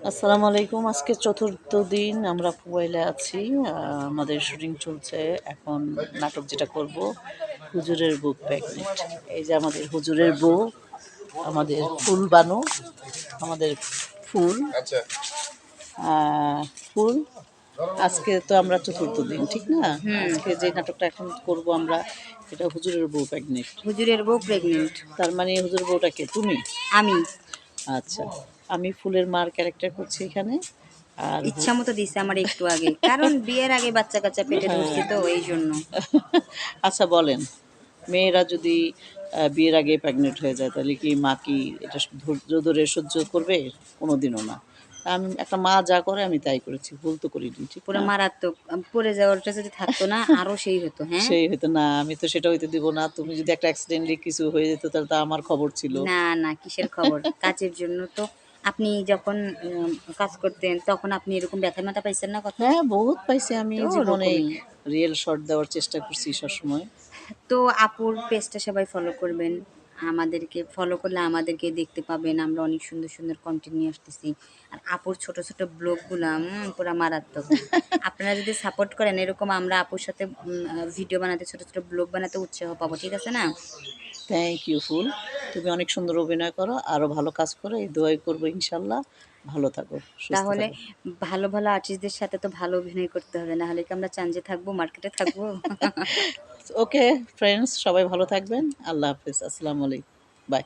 আসসালামু আলাইকুম। আজকে চতুর্থ দিন আমরা পুবাইলে আছি। আমাদের শুটিং চলছে। এখন নাটক যেটা করব, হুজুরের বউ প্রেগনেন্ট। এই যে আমাদের হুজুরের বউ, আমাদের ফুল বানু, আমাদের ফুল ফুল। আজকে তো আমরা চতুর্থ দিন, ঠিক না? আজকে যে নাটকটা এখন করব আমরা, এটা হুজুরের বউ প্রেগনেন্ট। হুজুরের বউ প্রেগনেন্ট। তার মানে হুজুরের বউটা কে? তুমি? আমি। আচ্ছা, আমি ফুলের মার ক্যারেক্টার করছি এখানে। আর ইচ্ছা মতো দিছে আমার একটু আগে, কারণ বিয়ের আগে বাচ্চা কাচ্চা পেটে ধরছি তো এই জন্য। আচ্ছা বলেন, মেয়েরা যদি বিয়ের আগে প্রেগনেন্ট হয়ে যায় তাহলে কি মা কি এটা ধৈর্য ধরে সহ্য করবে? কোনোদিনও না। আমি একটা মা যা করে আমি তাই করেছি, ভুল তো করিনি, ঠিক পুরো না? মারাত্মক। পড়ে যাওয়ারটা যদি থাকতো না আরো সেই হতো। হ্যাঁ, সেই হয়তো না, আমি তো সেটা হইতে দিব না। তুমি যদি একটা অ্যাক্সিডেন্টলি কিছু হয়ে যেত তাহলে তো আমার খবর ছিল। না না, কিসের খবর? কাজের জন্য তো। আপনি যখন কাজ করতেন তখন আপনি এরকম ব্যথা ম্যাথা পাইছেন না কত? হ্যাঁ, বহুত পাইছি আমি তো জীবনে। ওরকমই। রিয়েল শট দেওয়ার চেষ্টা করছি সবসময়। তো আপুর পেজটা সবাই ফলো করবেন। আমাদেরকে ফলো করলে আমাদেরকে দেখতে পাবেন। আমরা অনেক সুন্দর, সুন্দর কনটেন্ট নিয়ে আসতেছি। আর আপুর ছোট, ছোট ব্লগগুলা পুরা মারাত্মক। আপনারা যদি সাপোর্ট করেন এরকম আমরা আপুর সাথে ভিডিও বানাতে, ছোট, ছোট ব্লগ বানাতে উৎসাহ পাবো। ঠিক আছে না? থ্যাংক ইউ ফুল। তুমি অনেক সুন্দর অভিনয় করো, আরো ভালো কাজ করো, এই দোয়াই করবো ইনশাল্লাহ। ভালো থাকো, সুস্থ তাহলে থাকো। ভালো, ভালো আর্টিস্টদের সাথে তো ভালো অভিনয় করতে হবে। নাহলে কি আমরা চাঞ্জে থাকবো, মার্কেটে থাকবো? ওকে ফ্রেন্ডস, সবাই ভালো থাকবেন। আল্লাহ হাফেজ। আসসালামু আলাইকুম। বাই।